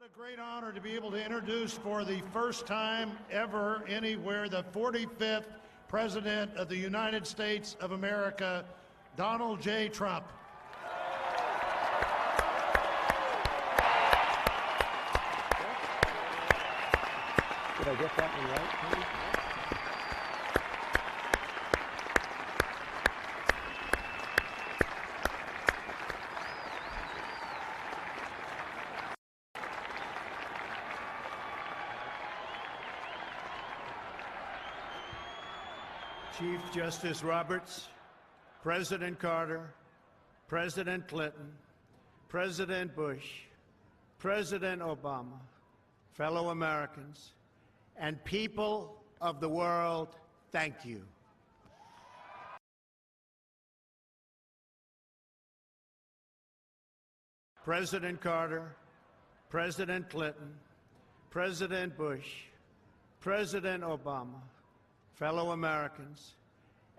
a great honor to be able to introduce for the first time ever anywhere the 45th President of the United States of America, Donald J. Trump. Did I get that one right, Tony? Chief Justice Roberts, President Carter, President Clinton, President Bush, President Obama, fellow Americans, and people of the world, thank you. President Carter, President Clinton, President Bush, President Obama, fellow Americans,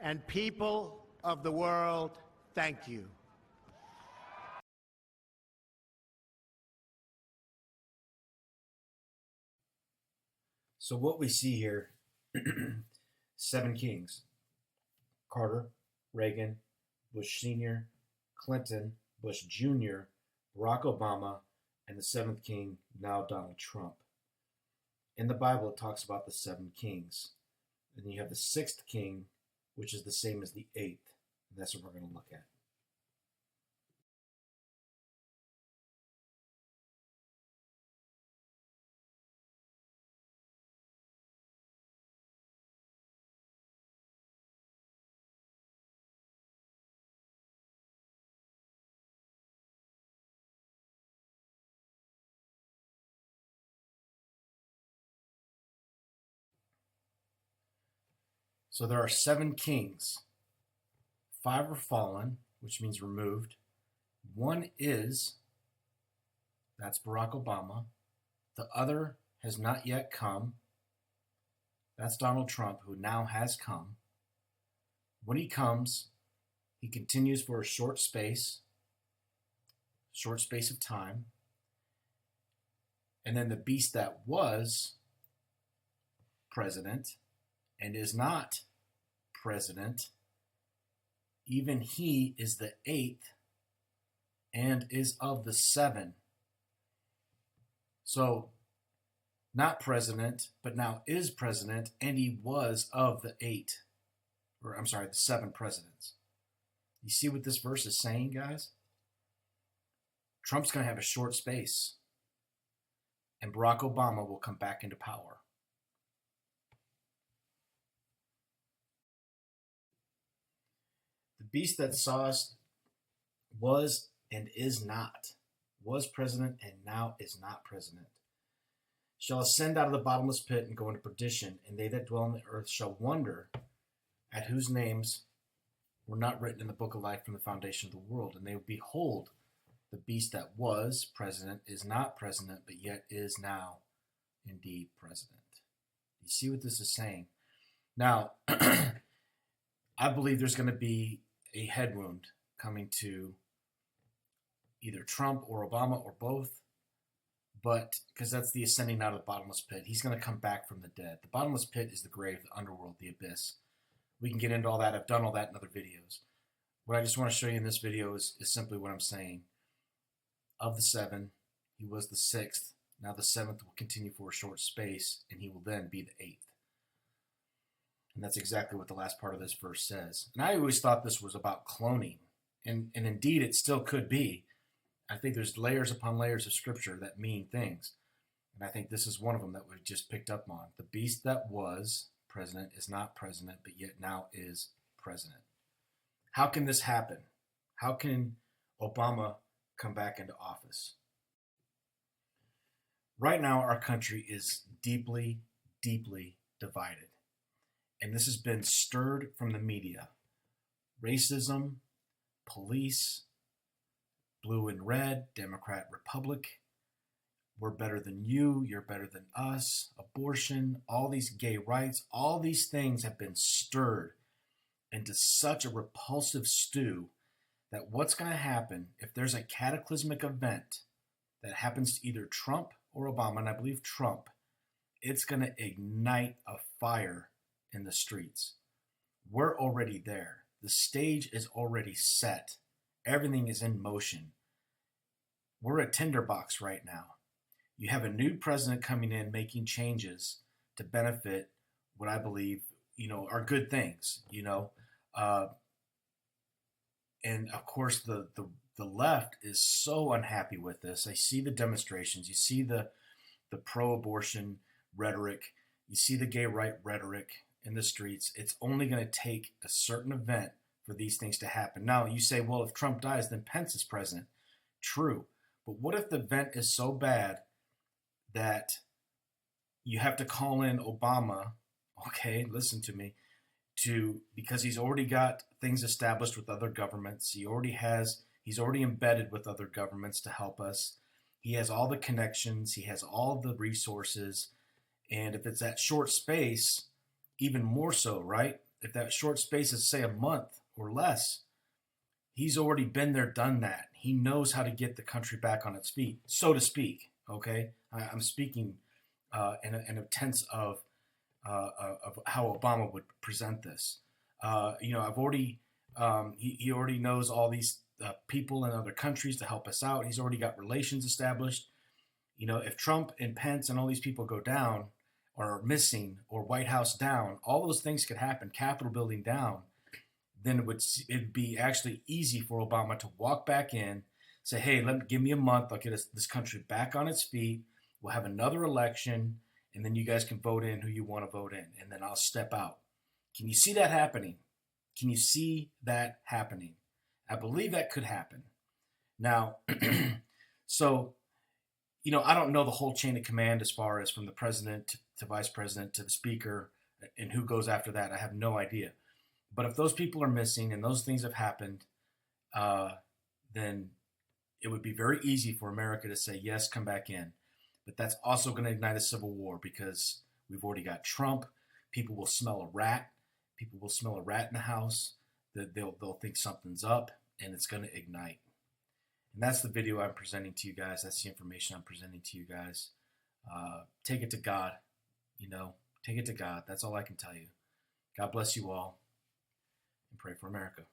and people of the world, thank you. So what we see here, 7 kings: Carter, Reagan, Bush Sr., Clinton, Bush Jr., Barack Obama, and the 7th king, now Donald Trump. In the Bible, it talks about the 7 kings. And then you have the 6th king, which is the same as the 8th. And that's what we're going to look at. So there are 7 kings. 5 are fallen, which means removed. 1 is, that's Barack Obama. The other has not yet come. That's Donald Trump, who now has come. When he comes, he continues for a short space of time. And then the beast that was president and is not president, even he is the 8th and is of the 7. So, not president, but now is president, and he was of the 8. Or, I'm sorry, the 7 presidents. You see what this verse is saying, guys? Trump's going to have a short space, and Barack Obama will come back into power. The beast that sawest was and is not, was president and now is not president, shall ascend out of the bottomless pit and go into perdition, and they that dwell on the earth shall wonder at whose names were not written in the book of life from the foundation of the world. And they will behold the beast that was president, is not president, but yet is now indeed president. You see what this is saying? Now, I believe there's going to be a head wound coming to either Trump or Obama or both, but because that's the ascending out of the bottomless pit. He's going to come back from the dead. The bottomless pit is the grave, the underworld, the abyss. We can get into all that. I've done all that in other videos. What I just want to show you in this video is simply what I'm saying. Of the 7, he was the 6th. Now the 7th will continue for a short space, and he will then be the 8th. And that's exactly what the last part of this verse says. And I always thought this was about cloning. And indeed, it still could be. I think there's layers upon layers of scripture that mean things. And I think this is one of them that we've just picked up on. The beast that was president is not president, but yet now is president. How can this happen? How can Obama come back into office? Right now, our country is deeply, deeply divided. And this has been stirred from the media. Racism, police, blue and red, Democrat, Republic, we're better than you, you're better than us, abortion, all these gay rights, all these things have been stirred into such a repulsive stew that what's going to happen if there's a cataclysmic event that happens to either Trump or Obama, and I believe Trump, it's going to ignite a fire in the streets. We're already there. The stage is already set. Everything is in motion. We're a tinderbox right now. You have a new president coming in, making changes to benefit what I believe, are good things, and of course the left is so unhappy with this. I see the demonstrations. You see the pro-abortion rhetoric. You see the gay right rhetoric in the streets. It's only going to take a certain event for these things to happen. Now, you say, well, if Trump dies, then Pence is president. True. But what if the event is so bad that you have to call in Obama, okay, listen to me, because he's already got things established with other governments. He's already embedded with other governments to help us. He has all the connections. He has all the resources. And if it's that short space, even more so, right? If that short space is, say, a month or less, he's already been there, done that. He knows how to get the country back on its feet, so to speak, okay? I'm speaking in a tense of how Obama would present this. I've already, he already knows all these people in other countries to help us out. He's already got relations established. If Trump and Pence and all these people go down or are missing, or White House down, all those things could happen, Capitol building down, then it'd be actually easy for Obama to walk back in, say, hey, give me a month. I'll get this country back on its feet. We'll have another election, and then you guys can vote in who you want to vote in, and then I'll step out. Can you see that happening? Can you see that happening? I believe that could happen. Now, so, I don't know the whole chain of command as far as from the president to vice president to the speaker and who goes after that. I have no idea. But if those people are missing and those things have happened, then it would be very easy for America to say, yes, come back in. But that's also going to ignite a civil war because we've already got Trump. People will smell a rat. People will smell a rat in the house. They'll think something's up, and it's going to ignite. And that's the video I'm presenting to you guys. That's the information I'm presenting to you guys. Take it to God. Take it to God. That's all I can tell you. God bless you all, and pray for America.